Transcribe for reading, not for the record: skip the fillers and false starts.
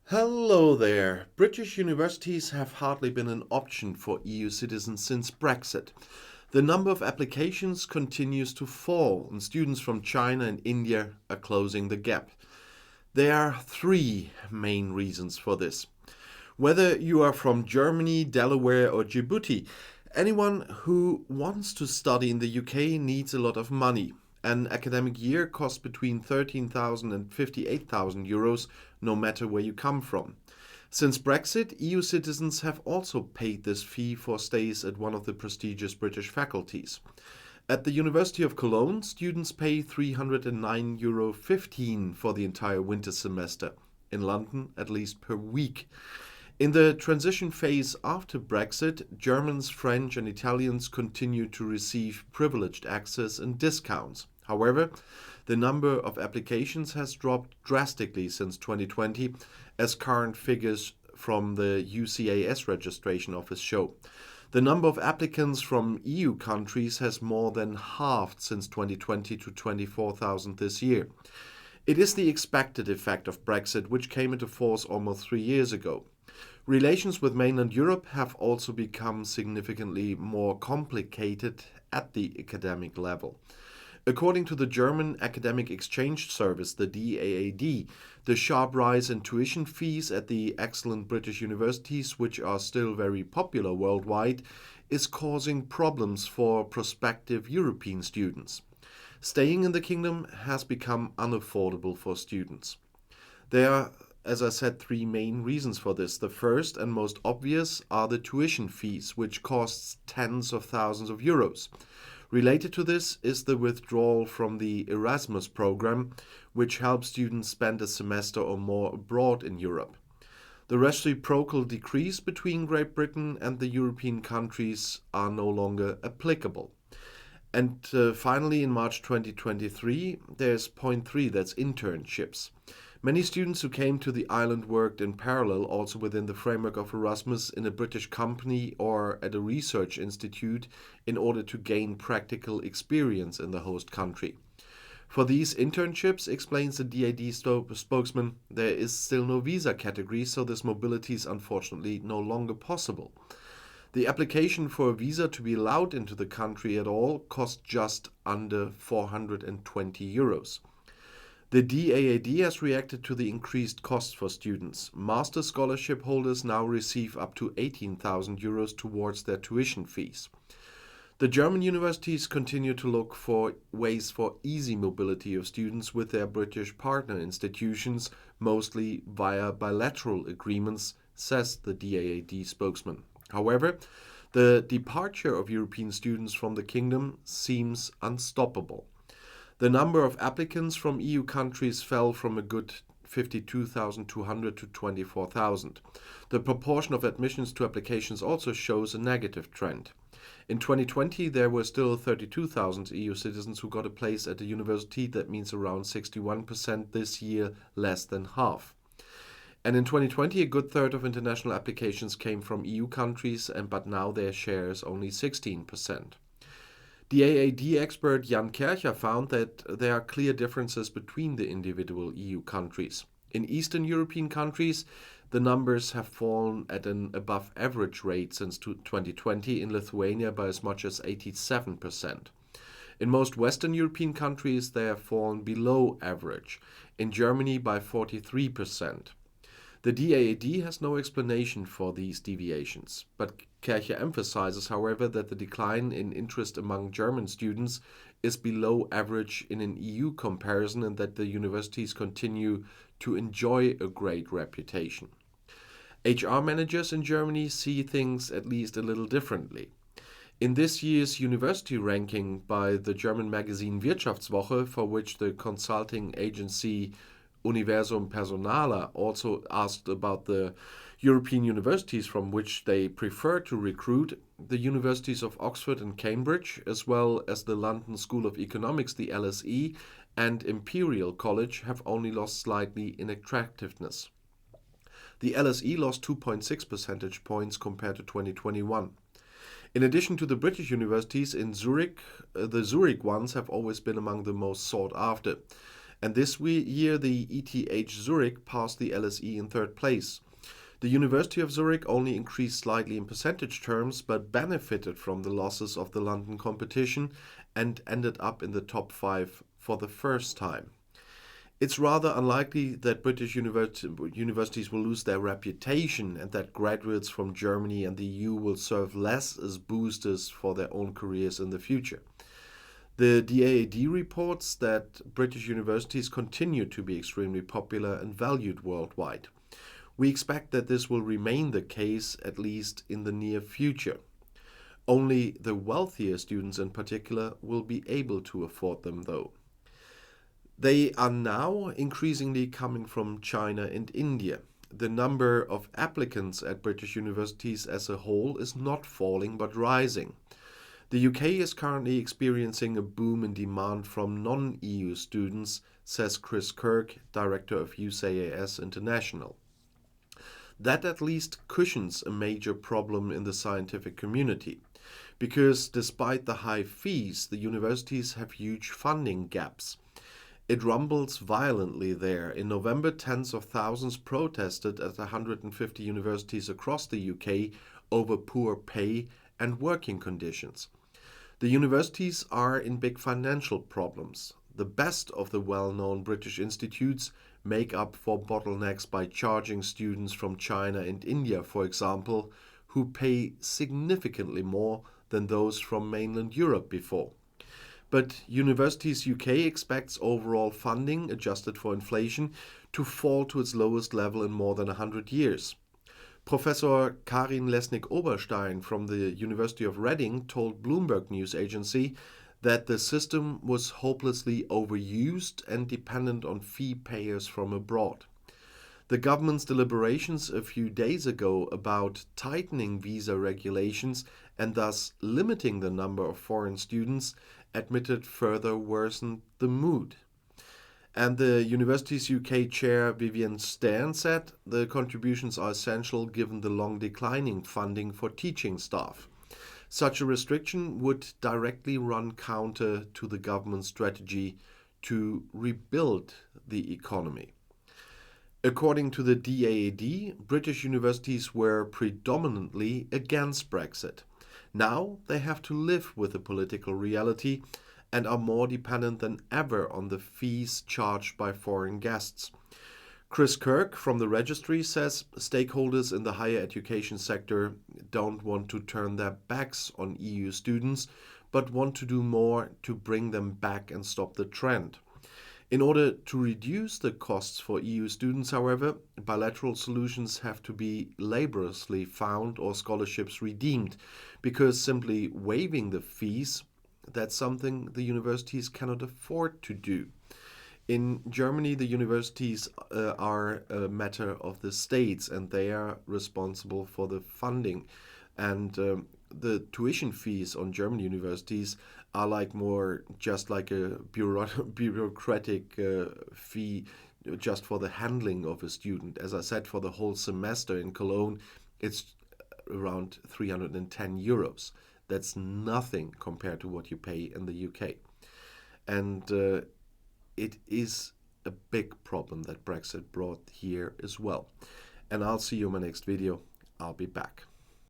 Hello there. British universities have hardly been an option for EU citizens since Brexit. The number of applications continues to fall, and students from China and India are closing the gap. There are three main reasons for this. Whether you are from Germany, Delaware, or Djibouti, anyone who wants to study in the UK needs a lot of money. An academic year costs between 13,000 and 58,000 euros, no matter where you come from. Since Brexit, EU citizens have also paid this fee for stays at one of the prestigious British faculties. At the University of Cologne, students pay €309.15 for the entire winter semester. In London, at least per week. In the transition phase after Brexit, Germans, French, and Italians continue to receive privileged access and discounts. However, the number of applications has dropped drastically since 2020, as current figures from the UCAS registration office show. The number of applicants from EU countries has more than halved since 2020 to 24,000 this year. It is the expected effect of Brexit, which came into force almost 3 years ago. Relations with mainland Europe have also become significantly more complicated at the academic level. According to the German Academic Exchange Service, the DAAD, the sharp rise in tuition fees at the excellent British universities, which are still very popular worldwide, is causing problems for prospective European students. Staying in the kingdom has become unaffordable for students. There are, as I said, three main reasons for this. The first and most obvious are the tuition fees, which costs tens of thousands of euros. Related to this is the withdrawal from the Erasmus program, which helps students spend a semester or more abroad in Europe. The reciprocal decrees between Great Britain and the European countries are no longer applicable. And finally, in March 2023, there's point three, that's internships. Many students who came to the island worked in parallel, also within the framework of Erasmus, in a British company or at a research institute in order to gain practical experience in the host country. For these internships, explains the DAD spokesman, there is still no visa category, so this mobility is unfortunately no longer possible. The application for a visa to be allowed into the country at all costs just under 420 euros. The DAAD has reacted to the increased costs for students. Master scholarship holders now receive up to 18,000 euros towards their tuition fees. The German universities continue to look for ways for easy mobility of students with their British partner institutions, mostly via bilateral agreements, says the DAAD spokesman. However, the departure of European students from the kingdom seems unstoppable. The number of applicants from EU countries fell from a good 52,200 to 24,000. The proportion of admissions to applications also shows a negative trend. In 2020, there were still 32,000 EU citizens who got a place at a university. That means around 61%. This year, less than half. And in 2020, a good third of international applications came from EU countries, but now their share is only 16%. DAAD expert Jan Kercher found that there are clear differences between the individual EU countries. In Eastern European countries, the numbers have fallen at an above average rate since 2020, in Lithuania by as much as 87%. In most Western European countries, they have fallen below average, in Germany by 43%. The DAAD has no explanation for these deviations, but Kercher emphasizes, however, that the decline in interest among German students is below average in an EU comparison and that the universities continue to enjoy a great reputation. HR managers in Germany see things at least a little differently. In this year's university ranking by the German magazine Wirtschaftswoche, for which the consulting agency Universum Personaler also asked about the European universities from which they prefer to recruit, the universities of Oxford and Cambridge, as well as the London School of Economics, the LSE, and Imperial College have only lost slightly in attractiveness. The LSE lost 2.6 percentage points compared to 2021. In addition to the British universities in Zurich, the Zurich ones have always been among the most sought after. And this year, the ETH Zurich passed the LSE in third place. The University of Zurich only increased slightly in percentage terms, but benefited from the losses of the London competition and ended up in the top 5 for the first time. It's rather unlikely that British universities will lose their reputation and that graduates from Germany and the EU will serve less as boosters for their own careers in the future. The DAAD reports that British universities continue to be extremely popular and valued worldwide. We expect that this will remain the case at least in the near future. Only the wealthier students in particular will be able to afford them, though. They are now increasingly coming from China and India. The number of applicants at British universities as a whole is not falling but rising. The UK is currently experiencing a boom in demand from non-EU students, says Chris Kirk, director of UCAS International. That at least cushions a major problem in the scientific community, because despite the high fees, the universities have huge funding gaps. It rumbles violently there. In November, tens of thousands protested at 150 universities across the UK over poor pay and working conditions. The universities are in big financial problems. The best of the well-known British institutes make up for bottlenecks by charging students from China and India, for example, who pay significantly more than those from mainland Europe before. But Universities UK expects overall funding, adjusted for inflation, to fall to its lowest level in more than 100 years. Professor Karin Lesnick-Oberstein from the University of Reading told Bloomberg News Agency that the system was hopelessly overused and dependent on fee payers from abroad. The government's deliberations a few days ago about tightening visa regulations and thus limiting the number of foreign students admitted further worsened the mood. And the Universities UK chair Vivienne Stern said the contributions are essential given the long declining funding for teaching staff. Such a restriction would directly run counter to the government's strategy to rebuild the economy. According to the DAAD, British universities were predominantly against Brexit. Now they have to live with the political reality and are more dependent than ever on the fees charged by foreign guests. Chris Kirk from the registry says stakeholders in the higher education sector don't want to turn their backs on EU students, but want to do more to bring them back and stop the trend. In order to reduce the costs for EU students, however, bilateral solutions have to be laboriously found or scholarships redeemed, because simply waiving the fees, that's something the universities cannot afford to do. In Germany, the universities are a matter of the states, and they are responsible for the funding. And the tuition fees on German universities are just like a bureaucratic fee just for the handling of a student. As I said, for the whole semester in Cologne, it's around 310 euros. That's nothing compared to what you pay in the UK. And it is a big problem that Brexit brought here as well. And I'll see you in my next video. I'll be back.